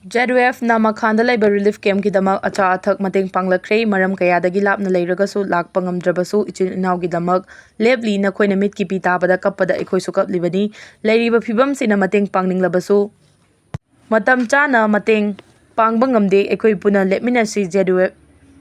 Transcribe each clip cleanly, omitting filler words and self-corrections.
ZWF na makhanda laiba relief camp gidamak acha athak mateng panglakre maram kayadagi lapna leiragasu lakpa ngamdrabasu ichin inaw gidamak lepli na khoina mit ki pitabada kappada ekhoi sukap libani leiriba phibam sina mateng pangninglabasu matam chana mateng pangba ngamde ekhoi puna lepminasi ZWF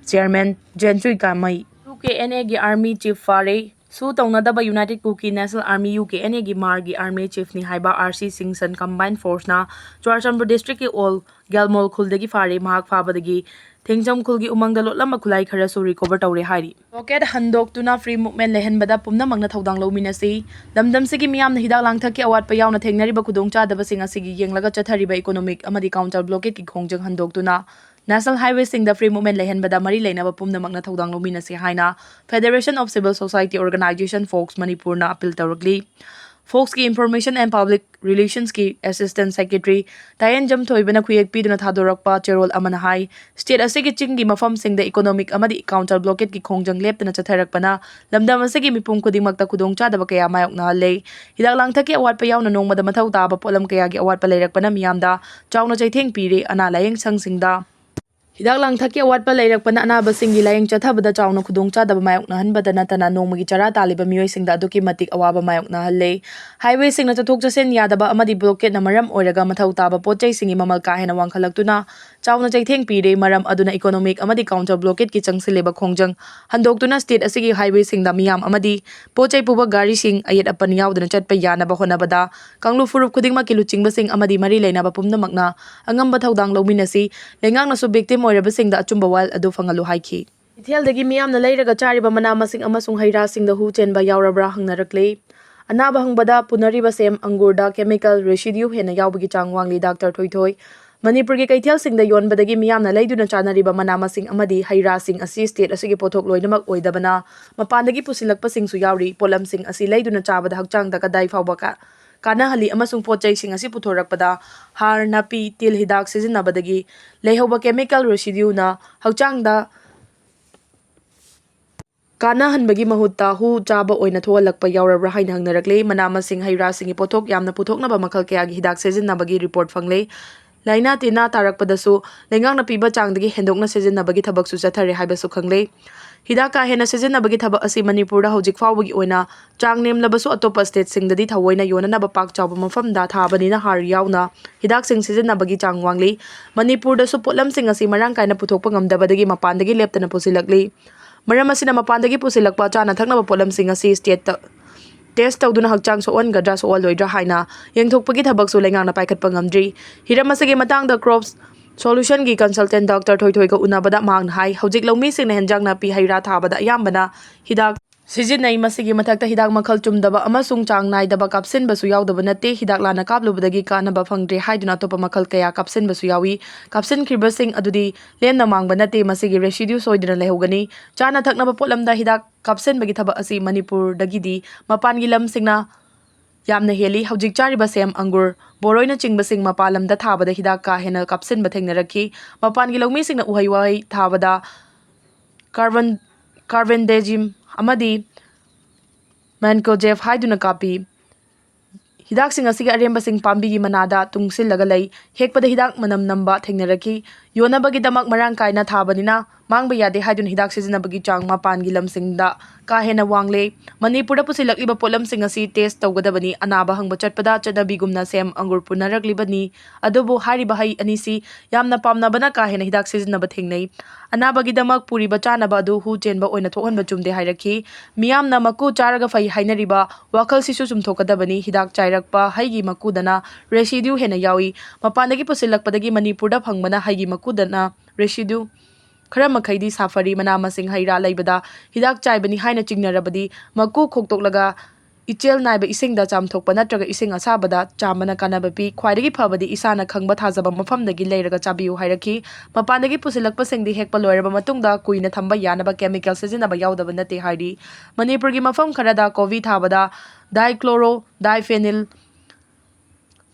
chairman Jensui Kamai UKNA gi army chief fare su taunadaba United Kuki National Army UKNA gi mar gi army chief ni haiba RC Singson combined force na Churachandpur district ki all Galmol Khuldagi fare mahak fabadagi Thengjam Khulgi umangda lotlama khulai khara su recover tawre hairi rocket handok tuna free movement lehenbada pumna magna thodang lominasi damdam sigi miyam na hidak langthak ki awat pa yauna thengnari ba khudong cha daba singa sigi yenglaga chathari ba economic amadi counter blockade ki khongjang handok tuna National Highway sing the free movement lehenbada mari leinaba pumna magna thodang lominasi haina Federation of Civil Society Organization Folks Manipur na appeal tawragli Folks ki Information and Public Relations ki Assistant Secretary Tayen Jamthoibana khuyek piduna thadorakpa cherol amana hai state asigi chinggi mafam sing the economic amadi counter blockade ki khongjang leptana chatharakpana lamdam asigi mipum khudingmakta khudong chadaba kaya mayok na le hidak langthaki awat pa yauna nongmada mathau taba polam kaya gi awat pa leirakpana miyamda chawna chaitheng pire ana layeng sangsingda Hidak langthaki awatpa leirakpana anabasingi layeng chathabada chawna khudong chadaba mayokna hanbada natana nongmagi chara taliba miyoi singda aduki matik awaba mayokna halle highway singna chathok chasen yadaba amadi blockade na maram oiraga mathau taba pochai singi mamal ka hena wangkhalaktuna chawna chaitheng pire maram aduna economic amadi counter blockade ki changsileba khongjang handoktuna state asigi highway singda miyam amadi pochai puba gari sing ayet apan yaudana chatpa yanaba honabada kanglu furup khudingma ki luchingba sing amadi mari leinaba pumnamakna angamba thodang lominasi lengangna su victim moirabasingda achumba wal adu fangalu haiki Itheldagi miyamna leiraga chariba mana masing amasung haira singda hu chenba yaurabra hangnarakle anaba hangbada punariba sem angurda chemical residue hena yaubagi changwangli Dr. Thoithoi Manipur gi kaithel singda yonbadagi miyamna leiduna chanariba mana masing amadi haira sing asi state asigi pothok loinamak oidabana mapandagi pusilakpa singsu yauri polam sing asi leiduna chabada hakchang da kadai fawbaka Kanahali amasung pochai sing asi puthorakpada har napi til hidak sizinabadagi Mei Houba chemical residue na hakchangda kanahanbagi mahutta hu chaba oina thoalakpa yaurabra haina hangnarakle manama sing haira singi pothok yamna puthoknaba makhal kaya gi hidak sizinabagi report fangle laina tina tarakpadasu lengang na piba changdagi hendokna sizinabagi thabaksu chathare haibasu khangle Hidaka hena sizinabagi thabak asi Manipurda hojik fawbagi oina changnem labasu atopa state singdadi thawoina yonanaba pak chawba mafamda thabanina har yauna hidak sing sizinabagi changwangli Manipurda su potlam sing asi marang kaina puthokpa ngamdabadagi mapandagi leptana pusilakli maram asina mapandagi pusilakpa chana thaknaba potlam sing asi state test tawduna hakchang so on gadra so loidra haina yengthokpagi thabaksu lengang na paikhatpa ngamdri hiram asagi matangda crops Solution gi consultant Dr. Thoithoi ka unabada mang hai hojik lomi sing na henjang na pi haira thabada ayambana hidak sijinai masigi mathakta hidak makhal chumdaba amasung chang naidaba kapsin basu yaudaba nate hidak lana kaplubadagi kanaba phangdre haiduna topa makhal kaya kapsin basu yawi kapsin khriba sing adudi lemna mangba nate masigi residue soidina lehogani chana thaknaba potlamda hidak kapsin bagi thaba asi Manipur dagidi mapan gi lam singna yamna heli hojik chariba sem angur boroina chingbasing mapalamda thabada hidak ka hena kapsin bathengnarakhi mapan gi lawmi singna uhai wai thabada carbendazim amadi mancozeb haiduna kapi hidak sing asigi aremba sing pambi gi manada tungsillaga lei hekpada hidak manam namba thengnarakhi yonabagi damak marang kaina thabanina mangba yade haiduna hidak sizinabagi chang mapan gi lamsingda ka hena wangle Manipurda pusilakliba polam sing asi test tawgadabani anaba hangba chatpada chanabigumna sem angur punaraklibani adubu hariba hai anisi yamna pamnabana ka hena hidak sizinaba thengnei anabagi damak puriba chanaba adu hu chenba oina thohanba chumde hairakhi miyamna maku charaga fai hainariba wakal sisu chumthokadabani hidak chairakpa haigi makudana residue hena yawi mapandagi pusilakpadagi Manipurda phangmana haigi makudana residue khara makhaidi safari mana masing haira laibada hidak chaibani haina chingnarabadi maku khoktoklaga ichel naiba isingda chamthokpa natraga ising asabada chamana kanabapi khwaidagi phabadi isana khangba thajaba mafamdagi leiraga chabiu hairaki mapandagi pusilakpa singdi hekpa loiraba matungda kuina thamba yanaba chemical sizinaba yaudaba nate hairi Manipurgi mafam kharada covid thabada dichloro diphenyl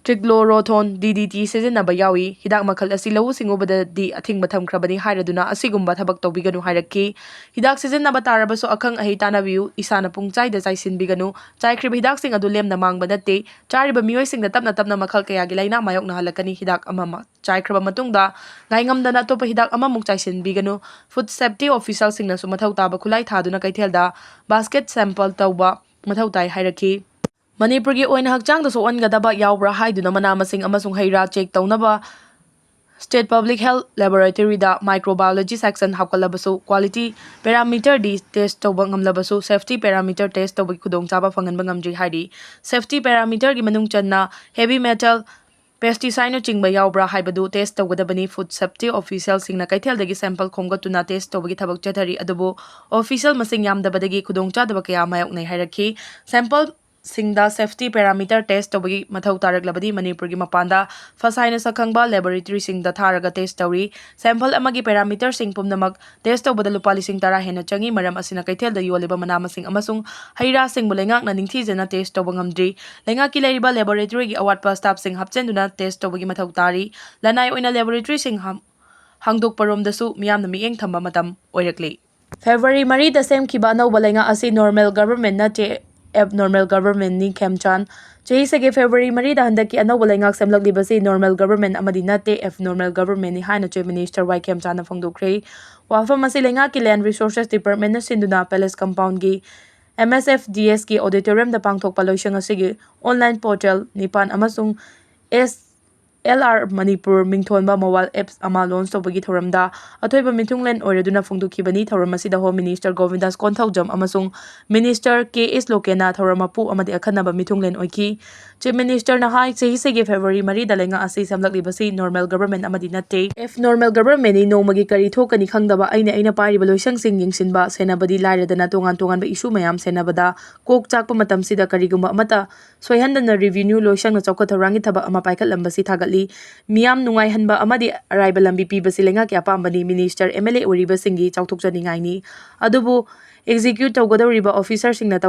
ट्रिग्लोरोथोन DDT सिजिन्नबा यावी हिदाक मखल असि लवु सिंगोबददि a thing थमख्रबनी हाइरदुना असिगुम्बा थबक तौबिगनु हाइरक्की हिदाक सिजिन्नबा तारबसु अखंग अहि तानाबियु इसाना पुंगचाइदा चाइसिनबिगनु चाइख्रिब हिदाक सिंग अदु Lemna मांगबा नत्ते चारिबा मियोइ सिंगदा तपना तपना मखल कयागी लाइना मायोकना हलकनी हिदाक अममा चाइख्रबा मतुंगदा गाइंगमदना अतोपा हिदाक अममुक चाइसिनबिगनु food safety officer सिंगनसु मथौ ताबा खुलाई थादुना कैथेलदा basket sample तौबा मथौ ताइ हाइरक्की मणिपुर की ओइन हकचांग दसो ओनगदबा यावब्रा हाइदुना मना मसिंग अमसुंग हैरा चेक तौनबा स्टेट पब्लिक हेल्थ लैबोरेटरी दा माइक्रोबायोलॉजी सेक्शन हापकलबसु क्वालिटी पैरामीटर डी टेस्ट तौबा ngamlabasु सेफ्टी पैरामीटर टेस्ट तौबा खुदोंचाबा फंगनबा ngamdri हाइडी सेफ्टी पैरामीटर की मनुंग चन्ना हेवी मेटल पेस्टिसाइड चिंगबा यावब्रा हाइबदु टेस्ट तौगदबनी फूड सेफ्टी ऑफिशियल सिंगना कैथेलदगी सैंपल खोमगतुना टेस्ट तौबगी थबक चथरी अदुबो ऑफिशियल मसिंग यामदबदगी खुदोंचादबा कया मायोकनै हाइरखी सैंपल सिंगदा सेफ्टी पैरामीटर टेस्ट तौबगी मथौ तारकलबदी मणिपुर की मपानदा फसाइना सखंगबा लैबोरेटरी सिंगदा थारगा टेस्ट तौरी सैंपल अमगी पैरामीटर सिंग पुमनमक टेस्ट तौबदा लुपा लिसिंग तरा हेना चंगी मरम असिना कैथेलदा योलेबा मनामा सिंग अमसुंग हैरा सिंग बुलेंगाकना निंगथीजना टेस्ट तौबा ngamdri लेंगा की लेरिबा लैबोरेटरी की अवाटपा स्टाफ सिंग हपचेंदुना टेस्ट तौबगी मथौ तारी लनाई ओइना लैबोरेटरी सिंग हांगदोकपरोमदसु मियामना मिएंग थंबा मतम ओइरकले फेब्रुवारी 3 दा सेमखिबा अनौबा लेंगा असि नॉर्मल गवर्नमेंट नते एबनॉर्मल गवर्नमेंट नि खेमचान चही सगे फेब्रुवारी 3 दा हंदक की अनौबा लेंगा सेमलकलिबसि नॉर्मल गवर्नमेंट अमदि नते एबनॉर्मल गवर्नमेंट नि हाइना चीफ मिनिस्टर वाई खेमचान फोंदोखरे वाफम असि लेंगा की लैंड रिसोर्सेस डिपार्टमेंट न सिंदुना पैलेस कंपाउंड की MSFDS की ऑडिटोरियम दा पांगथोकपा लोइसंग असिगी ऑनलाइन पोर्टल निपान अमसुंग SLR मणिपुर मिंगथोनबा मोबाइल एप्स अमा लॉन्च तौबगी थौरमदा अथोइबा मिथुंगलेन ओइरदुना फोंदोखिबनी थौरम असिदा होम मिनिस्टर गोविंदास कोनथौजम अमसुंग मिनिस्टर KS लोकेना थौरमपु अमदि अखनबा मिथुंगलेन ओइखी चीफ मिनिस्टर ना हाई चही सेगे फेब्रुवारी 3 दा लेंगा असि सेमलकलिबसि नॉर्मल गवर्नमेंट अमदि नते एफ नॉर्मल गवर्नमेंट नि नोमगी करी थोकनी खंगदबा अइना पारिबा लोइसंग सिंग यिंगसिनबा सेनाबदी लाइरदना तोंगान तोंगान इशू मयाम सेनाबदा कोक चाकपा मतमसिदा करिगुम्बा अमता सोयहंदना रिवेन्यू लोइसंग चौखथौरांगी थबा अमा पाइखतलंबसि थागतली मियाम नुंगाइहनबा अमदि अराइबा लंबी पीबसि लेंगा की अपाम्बनी मिनिस्टर MLA ओरिबसिंगी चौथोकजनिंगाइनी अदुबु एग्जीक्यूट तौगदौरिबा ऑफिसर सिंगना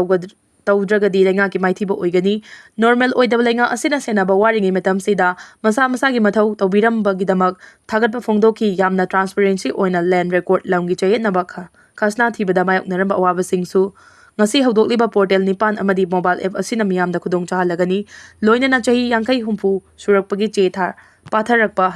तौद्रगदी लेंगा की माइथीबा ओइगनी नॉर्मल ओइदब लेंगा असिना सेनाबा वारिंगी मतमसिदा मसा मसागी मथौ तौबिरमबगिदमक थागतपा फोंदोखी यामना ट्रांसपेरेंसी ओइना लैंड रिकॉर्ड लंगी चयेतनबा खसना थीबदा मायोकनरंबा अवाबसिंगसु ngasi hawdokliba portal nipan amadi mobile app asina miyamda khudong chahalagani loinana chahi 50 humpu surakpagi che thar patharakpa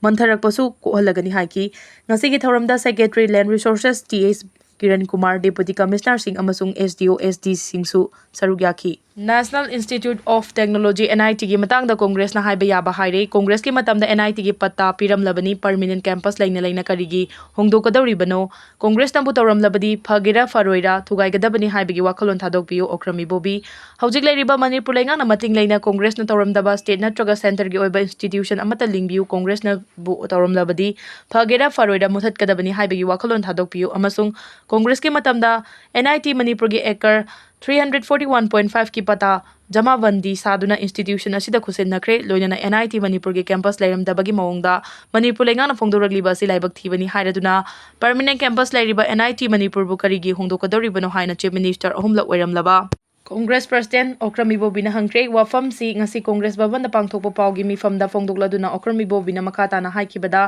mantharakpa su kohalagani haiki ngasi gi thoramda secretary land resources TS Kiran Kumar deputy commissioner Singh अमसुंग SDO SD सिंहसु सरुग्याखी national institute of technology NIT की मतंगदा कांग्रेस ना हाइबा याबा हाइरे कांग्रेस की मतमदा NIT की पत्ता पिरमलबनी permanent campus लेना लेना करिगी होंगदोकदौरिबनो कांग्रेस नबु तौरमलबदी फगेरा फरोइरा थुगाइगदबनी हाइबगी वाखलोन थादोकपियो ओक्रमी बोबी हौजिक लेरिबा मणिपुर लेंगाना मतिंग लेना कांग्रेस न तौरमदबा स्टेट नत्रगा सेंटर की ओइबा इंस्टीट्यूशन अमता लिंगबियो कांग्रेस न बु तौरमलबदी फगेरा फरोइरा मुथतकदबनी हाइबगी वाखलोन थादोकपियो अमसुंग कांग्रेस के मतमदा NIT मणिपुर की एकर 341.5 की पता जमाबंदी सादुना इंस्टीट्यूशन असिदा खुसेनखरे लोइना NIT मणिपुर के कैंपस लेरमदबगी मौंगदा मणिपुर लेंगाना फोंदोरगलिबा असि लाइबक थीबनी हाइरदुना परमानेंट कैंपस लेरिबा NIT मणिपुर बु करिगी होंदोकदौरिबनो हाइना चीफ मिनिस्टर अहुमलक ओइरमलबा कांग्रेस प्रेसिडेंट ओक्रमी बोबीना हंग्रे वाफम सी ngasi कांग्रेस भवन दा पांगथोकपा पावगी मिफमदा फोंदोकलदुना ओक्रमी बोबीना मखाताना हाइकिबदा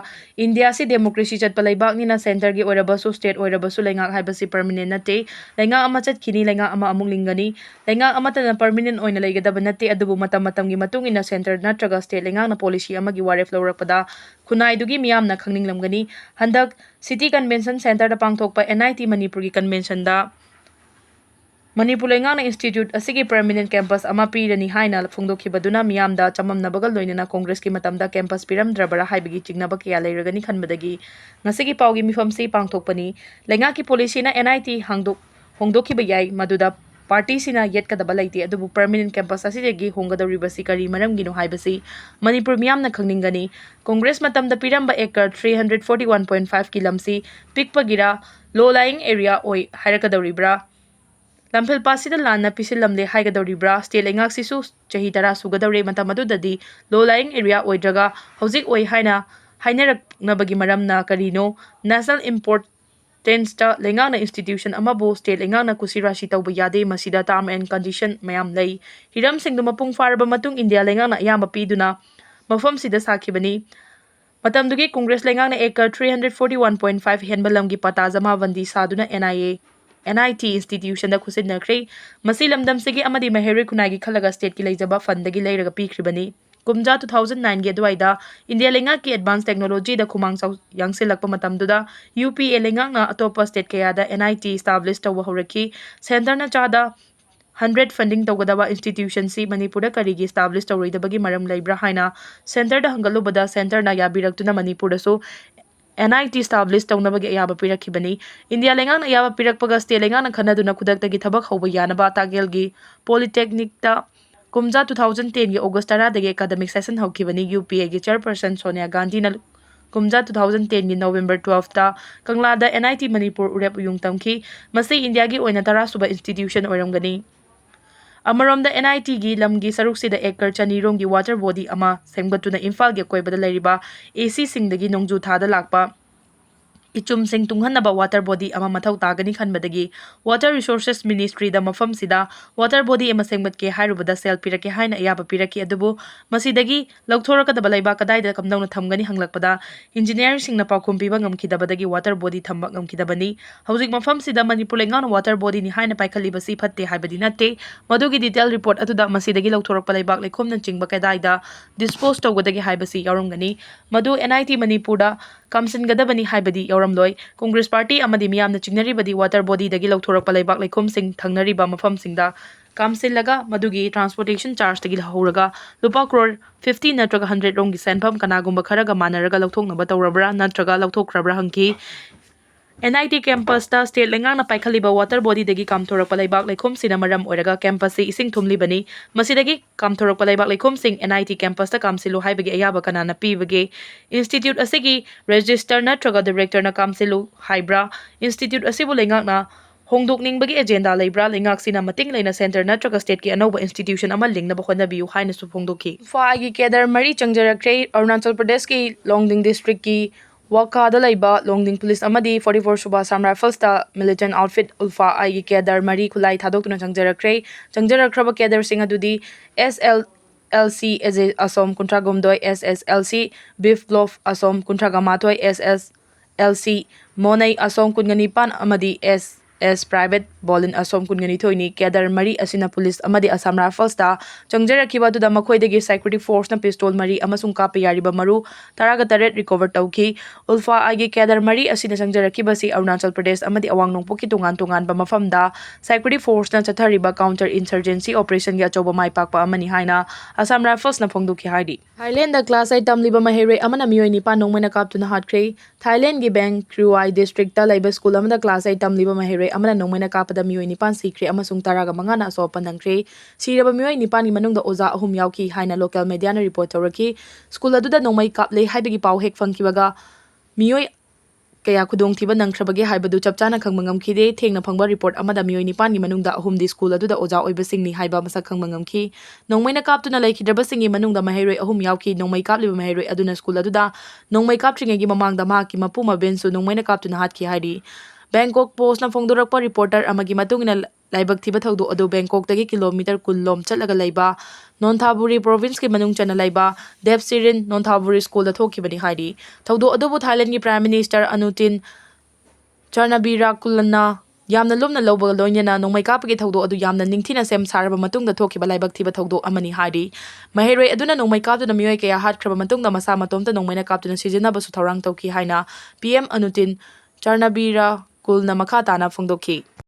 इंडिया सी डेमोक्रेसी चटपा लैबाकनिना सेंटर की ओइरबसु स्टेट ओइरबसु लेंगा हाइबसी परमानेंट नते लेंगा अमा चटखिनी लेंगा अमा अमुक लिंगनी लेंगा अमतना परमानेंट ओइना लेगदब नते अदुबु मतम मतमगी मतुंगिना सेंटर नत्रगा स्टेट लेंगा ना पॉलिसी अमगी वारेफ लौरकपदा खुनाइदुगी मियामना खंगनिंगलमगनी हंदक सिटी कन्वेंशन सेंटर दा पांगथोकपा NIT मणिपुर की कन्वेंशन दा मणिपुर लेंगाना इंस्टीट्यूट असिगी परमानेंट कैंपस अमा पीरनी हाइना फोंदोखिबदुना मियामदा चममनबगल लोइनना कांग्रेस की मतमदा कैंपस पिरमद्रबरा हाइबगी चिंगनबा किया लेरगनी खनबदगी ngasi पावगी मिफमसी पांगथोकपनी लेंगा की पॉलिसी ना NIT होंदोखिबा याई मदुदा पार्टी सिना येतकदबा लैते अदुबु परमानेंट कैंपस असिदगी होंगदौरिबसी करी मरमगिनो हाइबसी मणिपुर मियामना खंगनिंगनी कांग्रेस मतमदा पिरमबा एकर 341.5 की लमसी पिकपगिरा लो लाइंग एरिया ओइ हाइरकदौरिब्रा लम्फेल पासिदा लाना पिसिलमले हाइगदौरिब्रा स्टेट लेंगाक्सिसु चही 10 सुगदौरे मतमदुददी लो लाइंग एरिया ओइद्रगा हौजिक ओइ हाइना हाइनरकनबगी मरमना करिनो नेशनल ꯇꯦꯟꯁꯇ ꯂꯩꯉꯥꯛꯅ ꯏꯟꯁꯇꯤꯇ꯭ꯌꯨꯁꯟ ꯑꯃꯕꯨ ꯁ꯭ꯇꯦꯠ ꯂꯩꯉꯥꯛꯅ ꯀꯨꯁꯤꯔꯥꯁꯤ ꯇꯧꯕ ꯌꯥꯗꯦ, ꯃꯁꯤꯗ ꯇꯥꯔꯝ ꯑꯦꯟ ꯀꯟꯗꯤꯁꯟ ꯃꯌꯥꯝ ꯂꯩ꯫ ꯍꯤꯔꯝꯁꯤꯡꯗꯨ ꯃꯄꯨꯡ ꯐꯥꯔꯕ ꯃꯇꯨꯡ ꯏꯟꯗꯤꯌꯥ ꯂꯩꯉꯥꯛꯅ ꯑꯌꯥꯕ ꯄꯤꯗꯨꯅ ꯃꯐꯝꯁꯤꯗ ꯁꯥꯈꯤꯕꯅꯤ꯫ ꯃꯇꯝꯗꯨꯒꯤ ꯀꯣꯡꯒ꯭ꯔꯦꯁ ꯂꯩꯉꯥꯛꯅ ꯑꯦꯀꯔ 341.5 ꯍꯦꯟꯕ ꯂꯝꯒꯤ ꯄꯇꯥ ꯖꯃꯥꯕꯟꯗꯤ ꯁꯥꯗꯨꯅ NIT ꯏꯟꯁꯇꯤꯇ꯭ꯌꯨꯁꯟꯗ ꯈꯨꯠꯁꯤꯟꯅꯈ꯭ꯔꯦ꯫ ꯃꯁꯤ ꯂꯝꯗꯝꯁꯤꯒꯤ ꯑꯃꯗꯤ ꯃꯍꯩꯔꯣꯏ ꯈꯨꯟꯅꯥꯏꯒꯤ ꯈꯜꯂꯒ ꯁ꯭ꯇꯦꯠꯀꯤ ꯂꯩꯖꯕ ꯐꯟꯗꯒꯤ ꯂꯩꯔꯒ ꯄꯤꯈ꯭ꯔꯤꯕꯅꯤ꯫ ꯀꯨꯝꯖꯥ 2009ꯒꯤ ꯑꯗꯨꯋꯥꯏꯗ ꯏꯟꯗꯤꯌꯥ ꯂꯩꯉꯥꯛꯀꯤ ꯑꯦꯗꯚꯥꯟꯁ ꯇꯦꯛꯅꯣꯂꯣꯖꯤꯗ ꯈꯨꯃꯥꯡ ꯌꯥꯡꯁꯤꯜꯂꯛꯄ ꯃꯇꯝꯗꯨꯗ UPA ꯂꯩꯉꯥꯛꯅ ꯑꯇꯣꯞꯄ ꯁ꯭ꯇꯦꯠ ꯀꯌꯥꯗ NIT ꯏꯁꯇꯥꯕ꯭ꯂꯤꯁ ꯇꯧꯕ ꯍꯧꯔꯛꯈꯤ꯫ ꯁꯦꯟꯇꯔꯅ ꯆꯥꯗ 100 ꯐꯟꯗꯤꯡ ꯇꯧꯒꯗꯕ ꯏꯟꯁꯇꯤꯇ꯭ꯌꯨꯁꯟꯁꯤ ꯃꯅꯤꯄꯨꯔꯗ ꯀꯔꯤꯒꯤ ꯏꯁꯇꯥꯕ꯭ꯂꯤꯁ ꯇꯧꯔꯣꯏꯗꯕꯒꯤ ꯃꯔꯝ ꯂꯩꯕ꯭ꯔꯥ ꯍꯥꯏꯅ ꯁꯦꯟꯇꯔꯗ ꯍꯪꯒꯠꯂꯨꯕꯗ ꯁꯦꯟꯇꯔꯅ ꯌꯥꯕꯤꯔꯛꯇꯨꯅ ꯃꯅꯤꯄꯨꯔꯗꯁꯨ NIT ꯏꯁꯇꯥꯕ꯭ꯂꯤꯁ ꯇꯧꯅꯕꯒꯤ ꯑꯌꯥꯕ ꯄꯤꯔꯛꯈꯤꯕꯅꯤ꯫ ꯏꯟꯗꯤꯌꯥ ꯂꯩꯉꯥꯛꯅ ꯑꯌꯥꯕ ꯄꯤꯔꯛꯄꯒ ꯁ꯭ꯇꯦꯠ ꯂꯩꯉꯥꯛꯅ ꯈꯟꯅꯗꯨꯅ ꯈꯨꯗꯛꯇꯒꯤ ꯊꯕꯛ ꯍꯧꯕ ꯌꯥꯅꯕ ꯇꯥꯛꯌꯦꯜꯒꯤ ꯄꯣꯂꯤꯇꯦꯛꯅꯤꯛꯇ ꯀꯨꯝꯖꯥ 2010ꯒꯤ ꯑꯣꯒꯁꯠ 10ꯗꯒꯤ ꯑꯦꯀꯥꯗꯃꯤꯛ ꯁꯦꯁꯟ ꯍꯧꯈꯤꯕꯅꯤ꯫ UPAꯒꯤ ꯆꯦꯌꯔꯄꯔꯁꯟ ꯁꯣꯅꯤꯌꯥ ꯒꯥꯟꯙꯤꯅ ꯀꯨꯝꯖꯥ 2010ꯒꯤ ꯅꯕꯦꯝꯕꯔ 12ꯇ ꯀꯪꯂꯥꯗ NIT ꯃꯅꯤꯄꯨꯔ ꯎꯔꯦꯞ ꯎꯌꯨꯡ ꯇꯝꯈꯤ꯫ ꯃꯁꯤ ꯏꯟꯗꯤꯌꯥꯒꯤ ꯑꯣꯏꯅ 10ꯁꯨꯕ ꯏꯟꯁꯇꯤꯇ꯭ꯌꯨꯁꯟ ꯑꯣꯏꯔꯝꯒꯅꯤ꯫ ꯑꯃꯔꯣꯝꯗ NITꯒꯤ ꯂꯝꯒꯤ ꯁꯔꯨꯛꯁꯤꯗ ꯑꯦꯀꯔ 200 ꯔꯣꯝꯒꯤ ꯋꯥꯇꯔ ꯕꯣꯗꯤ ꯑꯃ ꯁꯦꯝꯒꯠꯇꯨꯅ ꯏꯝꯐꯥꯜꯒꯤ ꯑꯀꯣꯏꯕꯗ ꯂꯩꯔꯤꯕ AC ꯁꯤꯡꯗꯒꯤ ꯅꯣꯡꯖꯨ ꯊꯥꯗ ꯂꯥꯛꯄ ꯏꯆꯨꯝꯁꯤꯡ ꯇꯨꯡꯍꯟꯅꯕ ꯋꯥꯇꯔ ꯕꯣꯗꯤ ꯑꯃ ꯃꯊꯧ ꯇꯥꯒꯅꯤ ꯈꯟꯕꯗꯒꯤ ꯋꯥꯇꯔ ꯔꯤꯁꯣꯔꯁꯦꯁ ꯃꯤꯅꯤꯁꯇ꯭ꯔꯤꯗ ꯃꯐꯝꯁꯤꯗ ꯋꯥꯇꯔ ꯕꯣꯗꯤ ꯑꯃ ꯁꯦꯝꯒꯠꯀꯦ ꯍꯥꯏꯔꯨꯕꯗ ꯁꯦꯜ ꯄꯤꯔꯛꯀꯦ ꯍꯥꯏꯅ ꯑꯌꯥꯕ ꯄꯤꯔꯛꯈꯤ꯫ ꯑꯗꯨꯕꯨ ꯃꯁꯤꯗꯒꯤ ꯂꯧꯊꯣꯔꯛꯀꯗꯕ ꯂꯩꯕꯥꯛ ꯀꯗꯥꯏꯗ ꯀꯝꯗꯧꯅ ꯊꯝꯒꯅꯤ ꯍꯪꯂꯛꯄꯗ ꯏꯟꯖꯤꯅꯤꯌꯔꯁꯤꯡꯅ ꯄꯥꯎꯈꯨꯝ ꯄꯤꯕ ꯉꯝꯈꯤꯗꯕꯗꯒꯤ ꯋꯥꯇꯔ ꯕꯣꯗꯤ ꯊꯝꯕ ꯉꯝꯈꯤꯗꯕꯅꯤ꯫ ꯍꯧꯖꯤꯛ ꯃꯐꯝꯁꯤꯗ ꯃꯅꯤꯄꯨꯔ ꯂꯩꯉꯥꯛꯅ ꯋꯥꯇꯔ ꯕꯣꯗꯤꯅꯤ ꯍꯥꯏꯅ ꯄꯥꯏꯈꯠꯂꯤꯕꯁꯤ ꯐꯠꯇꯦ ꯍꯥꯏꯕꯗꯤ ꯅꯠꯇꯦ꯫ ꯃꯗꯨꯒꯤ ꯗꯤꯇꯦꯜ ꯔꯤꯄꯣꯔꯠ ꯑꯗꯨꯗ ꯃꯁꯤꯗꯒꯤ ꯂꯧꯊꯣꯔꯛꯄ ꯂꯩꯕꯥꯛ ꯂꯩꯈꯣꯝꯅꯆꯤꯡꯕ ꯀꯗꯥꯏꯗ ꯗꯤꯁꯄꯣꯖ ꯇꯧꯒꯗꯒꯦ 하이ꯕꯁꯤ ꯌꯥꯎꯔꯝꯒꯅꯤ꯫ ꯃꯗꯨ NIT ꯃꯅꯤꯄꯨꯔꯗ ꯀꯝꯁꯤꯟꯒꯗꯕꯅꯤ ꯍꯥꯏꯕꯗꯤ ꯌꯥꯎꯔꯝꯂꯣꯏ꯫ ꯀꯣꯡꯒ꯭ꯔꯦꯁ ꯄꯥꯔꯇꯤ ꯑꯃꯗꯤ ꯃꯤꯌꯥꯝꯅ ꯆꯤꯡꯅꯔꯤꯕꯗꯤ ꯋꯥꯇꯔ ꯕꯣꯗꯤꯗꯒꯤ ꯂꯧꯊꯣꯔꯛꯄ ꯂꯩꯕꯥꯛ ꯂꯩꯈꯣꯝꯁꯤꯡ ꯊꯪꯅꯔꯤꯕ ꯃꯐꯝꯁꯤꯡꯗ ꯀꯥꯝꯁꯤꯜꯂꯒ ꯃꯗꯨꯒꯤ ꯇ꯭ꯔꯥꯟꯁꯄꯣꯔꯇꯦꯁꯟ ꯆꯥꯔꯖꯇꯒꯤ ꯍꯧꯔꯒ ꯂꯨꯄꯥ ꯀ꯭ꯔꯣꯔ 50 ꯅꯠꯇ꯭ꯔꯒ 100 ꯔꯣꯝꯒꯤ ꯁꯦꯟꯐꯝ ꯀꯅꯥꯒꯨꯝꯕ ꯈꯔꯒ ꯃꯥꯟꯅꯔꯒ ꯂꯧꯊꯣꯛꯅꯕ ꯇꯧꯔꯕ꯭ꯔꯥ ꯅꯠꯇ꯭ꯔꯒ ꯂꯧꯊꯣꯛꯈ꯭ꯔꯕ꯭ꯔꯥ ꯍꯪꯈꯤ꯫ NIT ꯀꯦꯝꯄꯁꯇ ꯁ꯭ꯇꯦꯠ ꯂꯩꯉꯥꯛꯅ ꯄꯥꯏꯈꯠꯂꯤꯕ ꯋꯥꯇꯔ ꯕꯣꯗꯤꯗꯒꯤ ꯀꯥꯝꯊꯣꯔꯛꯄ ꯂꯩꯕꯥꯛ ꯂꯩꯈꯣꯝꯁꯤꯅ ꯃꯔꯝ ꯑꯣꯏꯔꯒ ꯀꯦꯝꯄꯁꯁꯤ ꯏꯁꯤꯡ ꯊꯨꯝꯂꯤꯕꯅꯤ꯫ ꯃꯁꯤꯗꯒꯤ ꯀꯥꯝꯊꯣꯔꯛꯄ ꯂꯩꯕꯥꯛ ꯂꯩꯈꯣꯝꯁꯤꯡ NIT ꯀꯦꯝꯄꯁꯇ ꯀꯥꯝꯁꯤꯜꯂꯨ ꯍꯥꯏꯕꯒꯤ ꯑꯌꯥꯕ ꯀꯅꯥꯅ ꯄꯤꯕꯒꯦ? ꯏꯟꯁꯇꯤꯇ꯭ꯌꯨꯠ ꯑꯁꯤꯒꯤ ꯔꯦꯖꯤꯁꯇꯔ ꯅꯠꯇ꯭ꯔꯒ ꯗꯤꯔꯦꯛꯇꯔꯅ ꯀꯥꯝꯁꯤꯜꯂꯨ ꯍꯥꯏꯕ꯭ꯔꯥ? ꯏꯟꯁꯇꯤꯇ꯭ꯌꯨꯠ ꯑꯁꯤꯕꯨ ꯂꯩꯉꯥꯛꯅ ꯍꯣꯡꯗꯣꯛꯅꯤꯡꯕꯒꯤ ꯑꯦꯖꯦꯟꯗꯥ ꯂꯩꯕ꯭ꯔꯥ? ꯂꯩꯉꯥꯛꯁꯤꯅ ꯃꯇꯤꯡ ꯂꯩꯅ ꯁꯦꯟꯇꯔ ꯅꯠꯇ꯭ꯔꯒ ꯁ꯭ꯇꯦꯠꯀꯤ ꯑꯅꯧꯕ ꯏꯟꯁꯇꯤꯇ꯭ꯌꯨꯁꯟ ꯑꯃ ꯂꯤꯡꯅꯕ ꯍꯣꯠꯅꯕꯤꯌꯨ ꯍꯥꯏꯅꯁꯨ ꯐꯣꯡꯗꯣꯛꯈꯤ꯫ ꯎꯜꯐꯥꯒꯤ ꯀꯦꯗꯔ 4 ꯆꯪꯖꯔꯛꯈ꯭ꯔꯦ꯫ ꯑꯔꯨꯅꯥꯆꯜ ꯄ꯭ꯔꯗꯦꯁꯀꯤ ꯂꯣꯡꯗꯤꯡ ꯗꯤꯁꯇ꯭ꯔꯤꯛꯀꯤ ꯋꯥꯈꯥꯗ ꯂꯩꯕ ꯂꯣꯡꯗꯤꯡ ꯄꯨꯂꯤꯁ ꯑꯃꯗꯤ 44ꯁꯨꯕ ꯑꯁꯥꯝ ꯔꯥꯏꯐꯜꯁꯇ ꯃꯤꯂꯤꯇꯦꯟꯠ ꯑꯥꯎꯠꯐꯤꯠ ꯎꯜꯐꯥ-ꯑꯥꯏꯒꯤ ꯀꯦꯗꯔ 4 ꯈꯨꯠꯂꯥꯏ ꯊꯥꯗꯣꯛꯇꯨꯅ ꯆꯪꯖꯔꯛꯈ꯭ꯔꯦ꯫ ꯆꯪꯖꯔꯛꯈ꯭ꯔꯕ ꯀꯦꯗꯔꯁꯤꯡ ꯑꯗꯨꯗꯤ SSLC ꯑꯦꯖꯦ ꯑꯁꯣꯝ 32, SSLC ꯕꯤꯞꯂꯣꯞ ꯑꯁꯣꯝ 38, SSLC ꯃꯣꯅꯩ ꯑꯁꯣꯝ 29 ꯑꯃꯗꯤ SS ꯄ꯭ꯔꯥꯏꯚꯦꯠ ꯕꯣꯂꯤꯟ ꯑꯁꯣꯝ 22ꯅꯤ꯫ ꯀꯦꯗꯔ 4 ꯑꯁꯤꯅ ꯄꯨꯂꯤꯁ ꯑꯃꯗꯤ ꯑꯁꯥꯝ ꯔꯥꯏꯐꯜꯁꯇ ꯆꯪꯖꯔꯛꯈꯤꯕ ꯑꯗꯨꯗ ꯃꯈꯣꯏꯗꯒꯤ ꯁꯦꯀ꯭ꯌꯨꯔꯤꯇꯤ ꯐꯣꯔꯁꯅ ꯄꯤꯁꯇꯣꯜ 4 ꯑꯃꯁꯨꯡ ꯀꯥꯞꯄ ꯌꯥꯔꯤꯕ ꯃꯔꯨ 18 ꯔꯤꯀꯣꯚꯔ ꯇꯧꯈꯤ꯫ ꯎꯜꯐꯥ-ꯑꯥꯏꯒꯤ ꯀꯦꯗꯔ 4 ꯑꯁꯤꯅ ꯆꯪꯖꯔꯛꯈꯤꯕꯁꯤ ꯑꯔꯨꯅꯥꯆꯜ ꯄ꯭ꯔꯗꯦꯁ ꯑꯃꯗꯤ ꯑꯋꯥꯡ ꯅꯣꯡꯄꯣꯛꯀꯤ ꯇꯣꯉꯥꯟ ꯇꯣꯉꯥꯟꯕ ꯃꯐꯝꯗ ꯁꯦꯀ꯭ꯌꯨꯔꯤꯇꯤ ꯐꯣꯔꯁꯅ ꯆꯠꯊꯔꯤꯕ ꯀꯥꯎꯟꯇꯔ ꯏꯟꯁꯔꯖꯦꯟꯁꯤ ꯑꯣꯄꯔꯦꯁꯟꯒꯤ ꯑꯆꯧꯕ ꯃꯥꯏꯄꯥꯛꯄ ꯑꯃꯅꯤ ꯍꯥꯏꯅ ꯑꯁꯥꯝ ꯔꯥꯏꯐꯜꯁꯅ ꯐꯣꯡꯗꯣꯛꯈꯤ ꯍꯥꯏꯔꯤ꯫ ꯊꯥꯏꯂꯦꯟꯗ ꯀ꯭ꯂꯥꯁ 8 ꯇꯝꯂꯤꯕ ꯃꯍꯩꯔꯣꯏ ꯑꯃꯅ ꯃꯤꯑꯣꯏ 9 ꯅꯣꯡꯃꯩꯅ ꯀꯥꯞꯇꯨꯅ ꯍꯥꯠꯈ꯭ꯔꯦ꯫ ꯊꯥꯏꯂꯦꯟꯗꯒꯤ ꯕꯦꯡꯀ꯭ꯔꯨꯋꯥꯏ ꯗꯤꯁꯇ꯭ꯔꯤꯛꯇ ꯂꯩꯕ ꯁ꯭ꯀꯨꯜ ꯑꯃꯗ ꯀ꯭ꯂꯥꯁ 8 ꯇꯝꯂꯤꯕ ꯃꯍꯩꯔꯣꯏ ꯑꯃꯅ ꯅꯣꯡꯃꯩꯅ ꯀꯥꯞꯄꯗ ꯃꯤꯑꯣꯏ 9 ꯁꯤꯈ꯭ꯔꯦ ꯑꯃꯁꯨꯡ 15ꯅ ꯑꯁꯣꯛ-ꯑꯄꯟ ꯅꯪꯈ꯭ꯔꯦ꯫ ꯁꯤꯔꯕ ꯃꯤꯑꯣꯏ 9ꯒꯤ ꯃꯅꯨꯡꯗ ꯑꯣꯖꯥ 3 ꯌꯥꯎꯈꯤ ꯍꯥꯏꯅ ꯂꯣꯀꯦꯜ ꯃꯤꯗꯤꯌꯥꯅ ꯔꯤꯄꯣꯔꯠ ꯇꯧꯔꯛꯈꯤ꯫ ꯁ꯭ꯀꯨꯜ ꯑꯗꯨꯗ ꯅꯣꯡꯃꯩ ꯀꯥꯞꯂꯦ ꯍꯥꯏꯕꯒꯤ ꯄꯥꯎ ꯍꯦꯛ ꯐꯪꯈꯤꯕꯒ ꯃꯤꯑꯣꯏ ꯀꯌꯥ ꯈꯨꯗꯣꯡꯊꯤꯕ ꯅꯪꯈ꯭ꯔꯕꯒꯦ ꯍꯥꯏꯕꯗꯨ ꯆꯞ ꯆꯥꯅ ꯈꯪꯕ ꯉꯝꯈꯤꯗꯦ꯫ ꯊꯦꯡꯅ ꯐꯪꯕ ꯔꯤꯄꯣꯔꯠ ꯑꯃꯗ ꯃꯤꯑꯣꯏ 9ꯒꯤ ꯃꯅꯨꯡꯗ 3ꯗꯤ ꯁ꯭ꯀꯨꯜ ꯑꯗꯨꯗ ꯑꯣꯖꯥ ꯑꯣꯏꯕꯁꯤꯡꯅꯤ ꯍꯥꯏꯕ ꯃꯁꯛ ꯈꯪꯕ ꯉꯝꯈꯤ꯫ ꯅꯣꯡꯃꯩꯅ ꯀꯥꯞꯇꯨꯅ ꯂꯩꯈꯤꯗ꯭ꯔꯕꯁꯤꯡꯒꯤ ꯃꯅꯨꯡꯗ ꯃꯍꯩꯔꯣꯏ 3 ꯌꯥꯎꯈꯤ꯫ ꯅꯣꯡꯃꯩ ꯀꯥꯞꯂꯤꯕ ꯃꯍꯩꯔꯣꯏ ꯑꯗꯨꯅ ꯁ꯭ꯀꯨꯜ ꯑꯗꯨꯗ ꯅꯣꯡꯃꯩ ꯀꯥꯞꯇ꯭ꯔꯤꯉꯩꯒꯤ ꯃꯃꯥꯡꯗ ꯃꯍꯥꯛꯀꯤ ꯃꯄꯨ ꯃꯕꯦꯟꯁꯨ ꯅꯣꯡꯃꯩꯅ ꯀꯥꯞꯇꯨꯅ ꯍꯥꯠꯈꯤ ꯍꯥꯏꯔꯤ꯫ ꯕꯦꯡꯀꯣꯛ ꯄꯣꯁꯠꯅ ꯐꯣꯡꯗꯣꯔꯛꯄ ꯔꯤꯄꯣꯔꯇꯔ ꯑꯃꯒꯤ ꯃꯇꯨꯡꯏꯟꯅ ꯂꯥꯏꯕꯛ ꯊꯤꯕ ꯊꯧꯗꯣꯛ ꯑꯗꯨ ꯕꯦꯡꯀꯣꯛꯇꯒꯤ ꯀꯤꯂꯣꯃꯤꯇꯔ 10 ꯂꯣꯝ ꯆꯠꯂꯒ ꯂꯩꯕ ꯅꯣꯟꯊꯥꯕꯨꯔꯤ ꯄ꯭ꯔꯣꯚꯤꯟꯁꯀꯤ ꯃꯅꯨꯡ ꯆꯟꯅ ꯂꯩꯕ ꯗꯦꯞꯁꯤꯔꯤꯟ ꯅꯣꯟꯊꯥꯕꯨꯔꯤ ꯁ꯭ꯀꯨꯜꯗ ꯊꯣꯛꯈꯤꯕꯅꯤ ꯍꯥꯏꯔꯤ꯫ ꯊꯧꯗꯣꯛ ꯑꯗꯨꯕꯨ ꯊꯥꯏꯂꯦꯟꯗꯒꯤ ꯄ꯭ꯔꯥꯏꯝ ꯃꯤꯅꯤꯁꯇꯔ ꯑꯅꯨꯇꯤꯟ ꯆꯥꯔꯅꯕꯤꯔꯥꯀꯨꯂꯟꯅ ꯌꯥꯝꯅ ꯂꯨꯝꯅ ꯂꯧꯕꯒ ꯂꯣꯏꯅꯅ ꯅꯣꯡꯃꯩ ꯀꯥꯞꯄꯒꯤ ꯊꯧꯗꯣꯛ ꯑꯗꯨ ꯌꯥꯝꯅ ꯅꯤꯡꯊꯤꯅ ꯁꯦꯝ ꯁꯥꯔꯕ ꯃꯇꯨꯡꯗ ꯊꯣꯛꯈꯤꯕ ꯂꯥꯏꯕꯛ ꯊꯤꯕ ꯊꯧꯗꯣꯛ ꯑꯃꯅꯤ ꯍꯥꯏꯔꯤ꯫ ꯃꯍꯩꯔꯣꯏ ꯑꯗꯨꯅ ꯅꯣꯡꯃꯩ ꯀꯥꯞꯇꯨꯅ ꯃꯤꯑꯣꯏ ꯀꯌꯥ ꯍꯥꯠꯈ꯭ꯔꯕ ꯃꯇꯨꯡꯗ ꯃꯁꯥ ꯃꯇꯣꯝꯇ ꯅꯣꯡꯃꯩꯅ ꯀꯥꯞꯇꯨꯅ ꯁꯤꯖꯤꯟꯅꯕꯁꯨ ꯊꯧꯔꯥꯡ ꯇꯧꯈꯤ ꯍꯥꯏꯅ PM ꯑꯅꯨꯇꯤꯟ ꯆꯥꯔꯅꯕꯤꯔꯥꯀꯨꯂꯟꯅ ꯃꯈꯥ ꯇꯥꯅ ꯐꯣꯡꯗꯣꯛꯈꯤ꯫